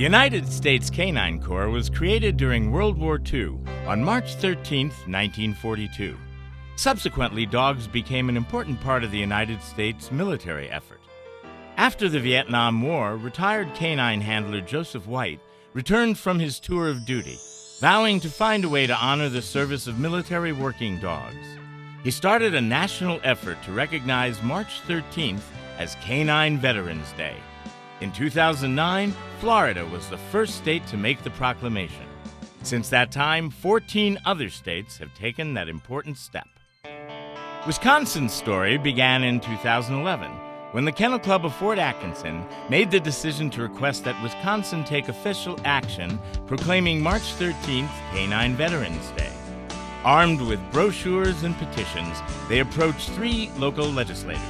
The United States Canine Corps was created during World War II on March 13, 1942. Subsequently, dogs became an important part of the United States military effort. After the Vietnam War, retired canine handler Joseph White returned from his tour of duty, vowing to find a way to honor the service of military working dogs. He started a national effort to recognize March 13th as Canine Veterans Day. In 2009, Florida was the first state to make the proclamation. Since that time, 14 other states have taken that important step. Wisconsin's story began in 2011, when the Kennel Club of Fort Atkinson made the decision to request that Wisconsin take official action proclaiming March 13th Canine Veterans Day. Armed with brochures and petitions, they approached 3 local legislators,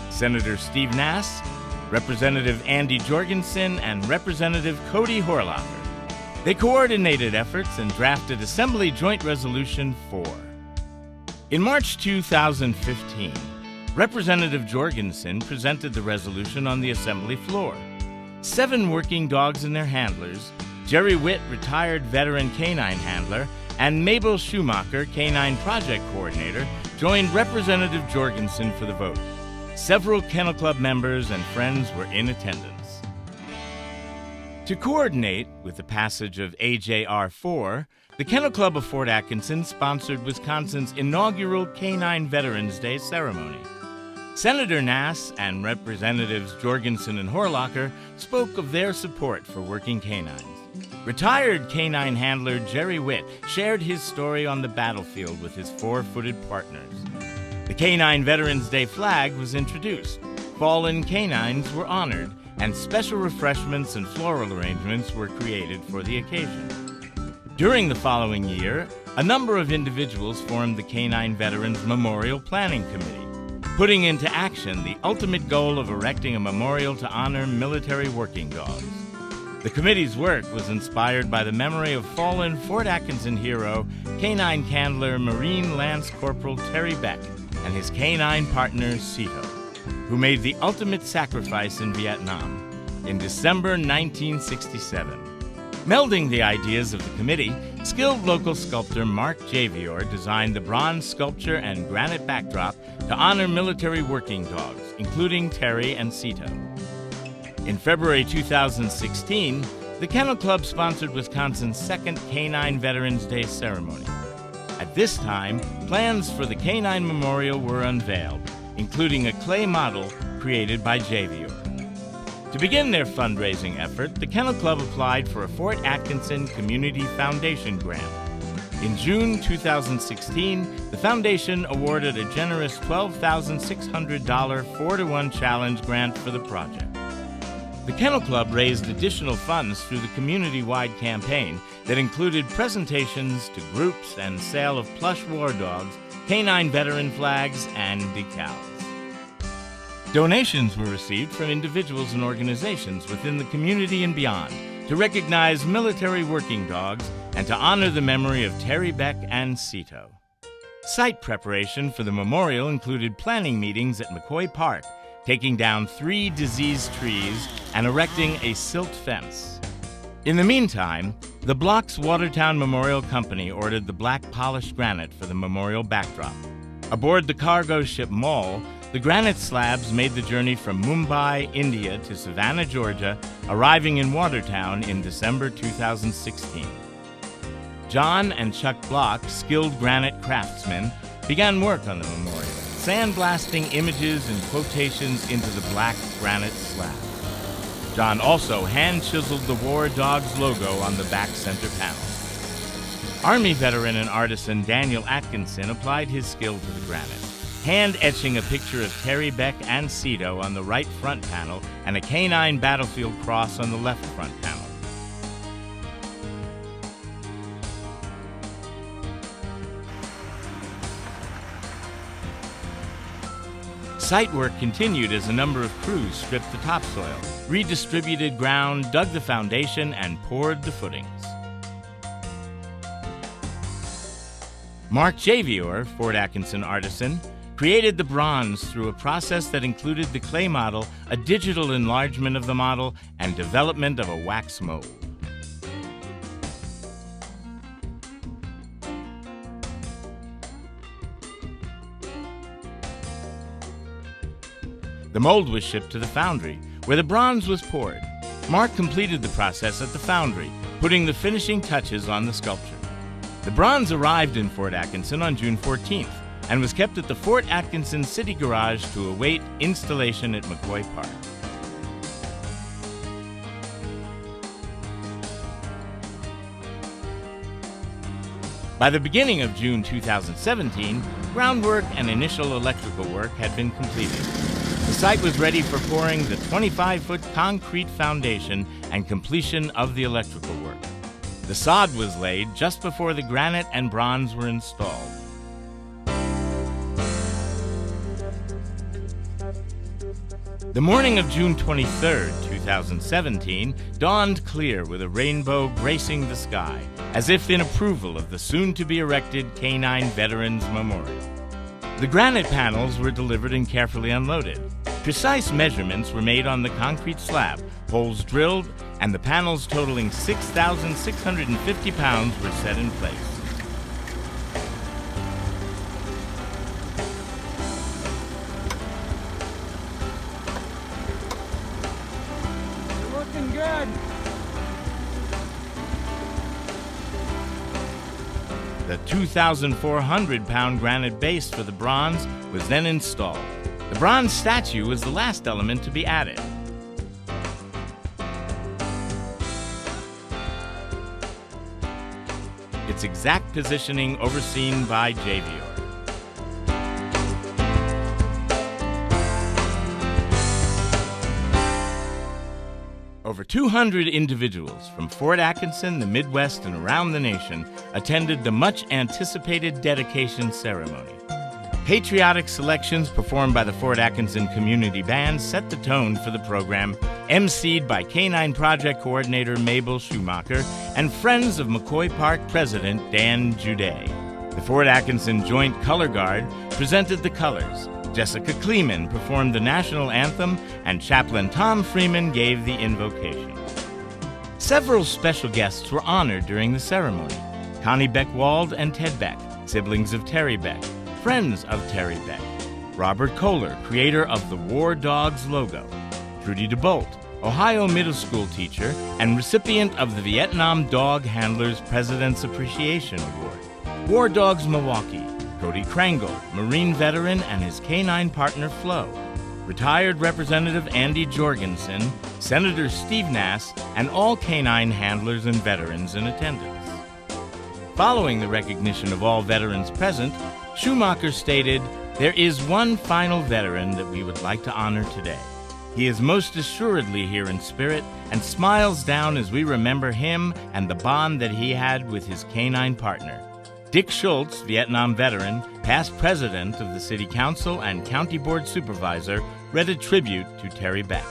Senator Steve Nass, Representative Andy Jorgensen, and Representative Cody Horlacher. They coordinated efforts and drafted Assembly Joint Resolution 4. In March 2015, Representative Jorgensen presented the resolution on the Assembly floor. 7 working dogs and their handlers, Jerry Witt, retired veteran canine handler, and Mabel Schumacher, canine project coordinator, joined Representative Jorgensen for the vote. Several Kennel Club members and friends were in attendance. To coordinate with the passage of AJR 4, the Kennel Club of Fort Atkinson sponsored Wisconsin's inaugural Canine Veterans Day ceremony. Senator Nass and Representatives Jorgensen and Horlacher spoke of their support for working canines. Retired canine handler Jerry Witt shared his story on the battlefield with his 4-footed partners. The Canine Veterans Day flag was introduced, fallen canines were honored, and special refreshments and floral arrangements were created for the occasion. During the following year, a number of individuals formed the Canine Veterans Memorial Planning Committee, putting into action the ultimate goal of erecting a memorial to honor military working dogs. The committee's work was inspired by the memory of fallen Fort Atkinson hero, canine handler Marine Lance Corporal Terry Beck, and his canine partner, Cito, who made the ultimate sacrifice in Vietnam in December 1967. Melding the ideas of the committee, skilled local sculptor Mark Javier designed the bronze sculpture and granite backdrop to honor military working dogs, including Terry and Cito. In February 2016, the Kennel Club sponsored Wisconsin's second Canine Veterans Day ceremony. At this time, plans for the Canine Memorial were unveiled, including a clay model created by Javier. To begin their fundraising effort, the Kennel Club applied for a Fort Atkinson Community Foundation grant. In June 2016, the foundation awarded a generous $12,600 4-to-1 challenge grant for the project. The Kennel Club raised additional funds through the community-wide campaign that included presentations to groups and sale of plush war dogs, canine veteran flags, and decals. Donations were received from individuals and organizations within the community and beyond to recognize military working dogs and to honor the memory of Terry Beck and Cito. Site preparation for the memorial included planning meetings at McCoy Park, taking down 3 diseased trees and erecting a silt fence. In the meantime, the Blocks Watertown Memorial Company ordered the black polished granite for the memorial backdrop. Aboard the cargo ship Mall, the granite slabs made the journey from Mumbai, India to Savannah, Georgia, arriving in Watertown in December 2016. John and Chuck Block, skilled granite craftsmen, began work on the memorial, sandblasting images and quotations into the black granite slab. John also hand-chiseled the War Dogs logo on the back center panel. Army veteran and artisan Daniel Atkinson applied his skill to the granite, hand-etching a picture of Terry Beck and Cito on the right front panel and a canine battlefield cross on the left front panel. Site work continued as a number of crews stripped the topsoil, redistributed ground, dug the foundation, and poured the footings. Mark Javier, Fort Atkinson artisan, created the bronze through a process that included the clay model, a digital enlargement of the model, and development of a wax mold. The mold was shipped to the foundry, where the bronze was poured. Mark completed the process at the foundry, putting the finishing touches on the sculpture. The bronze arrived in Fort Atkinson on June 14th and was kept at the Fort Atkinson City Garage to await installation at McCoy Park. By the beginning of June 2017, groundwork and initial electrical work had been completed. The site was ready for pouring the 25-foot concrete foundation and completion of the electrical work. The sod was laid just before the granite and bronze were installed. The morning of June 23, 2017, dawned clear with a rainbow gracing the sky, as if in approval of the soon-to-be-erected K-9 Veterans Memorial. The granite panels were delivered and carefully unloaded. Precise measurements were made on the concrete slab, holes drilled, and the panels totaling 6,650 pounds were set in place. You're looking good. The 2,400-pound granite base for the bronze was then installed. The bronze statue was the last element to be added. Its exact positioning overseen by Javier. Over 200 individuals from Fort Atkinson, the Midwest, and around the nation attended the much-anticipated dedication ceremony. Patriotic selections performed by the Fort Atkinson Community Band set the tone for the program, emceed by K-9 Project Coordinator Mabel Schumacher and Friends of McCoy Park President Dan Juday. The Fort Atkinson Joint Color Guard presented the colors. Jessica Kleeman performed the national anthem, and Chaplain Tom Freeman gave the invocation. Several special guests were honored during the ceremony. Connie Beck-Wald and Ted Beck, siblings of Terry Beck, friends of Terry Beck. Robert Kohler, creator of the War Dogs logo. Trudy DeBolt, Ohio middle school teacher and recipient of the Vietnam Dog Handlers President's Appreciation Award. War Dogs Milwaukee, Cody Krangle, Marine veteran and his K-9 partner Flo. Retired Representative Andy Jorgensen, Senator Steve Nass, and all K-9 handlers and veterans in attendance. Following the recognition of all veterans present, Schumacher stated, "There is one final veteran that we would like to honor today. He is most assuredly here in spirit and smiles down as we remember him and the bond that he had with his K-9 partner. Dick Schultz, Vietnam veteran, past president of the City Council and County Board Supervisor, read a tribute to Terry Beck.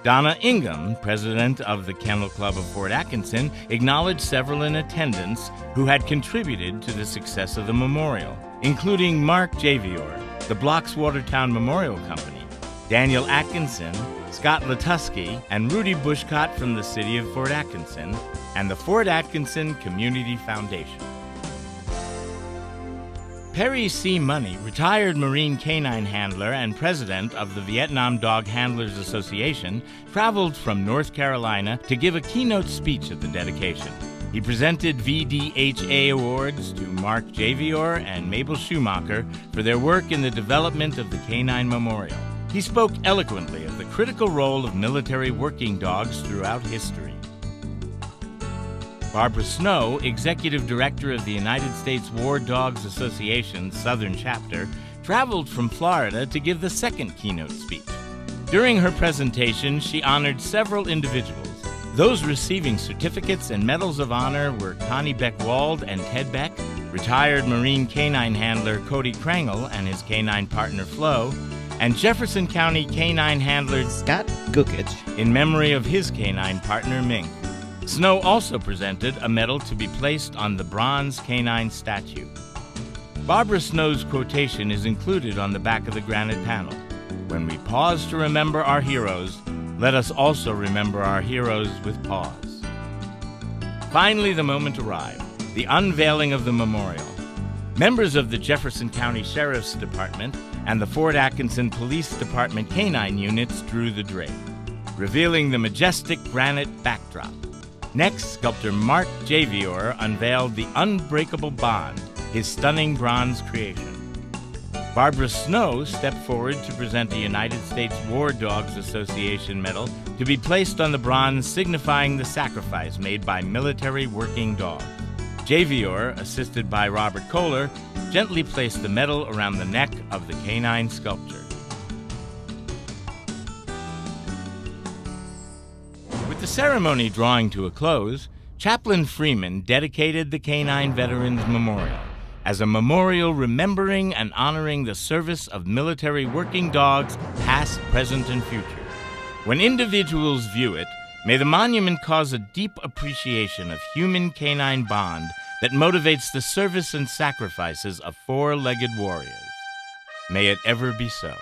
Donna Ingham, president of the Kennel Club of Fort Atkinson, acknowledged several in attendance who had contributed to the success of the memorial, including Mark Javier, the Blocks Watertown Memorial Company, Daniel Atkinson, Scott Latusky, and Rudy Bushcott from the city of Fort Atkinson, and the Fort Atkinson Community Foundation. Perry C. Money, retired Marine K-9 handler and president of the Vietnam Dog Handlers Association, traveled from North Carolina to give a keynote speech at the dedication. He presented VDHA awards to Mark Javier and Mabel Schumacher for their work in the development of the K-9 Memorial. He spoke eloquently of the critical role of military working dogs throughout history. Barbara Snow, Executive Director of the United States War Dogs Association's Southern Chapter, traveled from Florida to give the second keynote speech. During her presentation, she honored several individuals. Those receiving certificates and medals of honor were Connie Beck-Wald and Ted Beck, retired Marine K-9 handler Cody Krangle and his K-9 partner Flo, and Jefferson County K-9 handler Scott Gukich in memory of his K-9 partner Mink. Snow also presented a medal to be placed on the bronze K-9 statue. Barbara Snow's quotation is included on the back of the granite panel. When we pause to remember our heroes, let us also remember our heroes with pause. Finally, the moment arrived, the unveiling of the memorial. Members of the Jefferson County Sheriff's Department and the Fort Atkinson Police Department canine units drew the drape, revealing the majestic granite backdrop. Next, sculptor Mark Javier unveiled the unbreakable bond, his stunning bronze creation. Barbara Snow stepped forward to present the United States War Dogs Association medal to be placed on the bronze, signifying the sacrifice made by military working dogs. Javier, assisted by Robert Kohler, gently placed the medal around the neck of the canine sculpture. With the ceremony drawing to a close, Chaplain Freeman dedicated the Canine Veterans Memorial as a memorial remembering and honoring the service of military working dogs, past, present, and future. When individuals view it, may the monument cause a deep appreciation of human-canine bond that motivates the service and sacrifices of four-legged warriors. May it ever be so.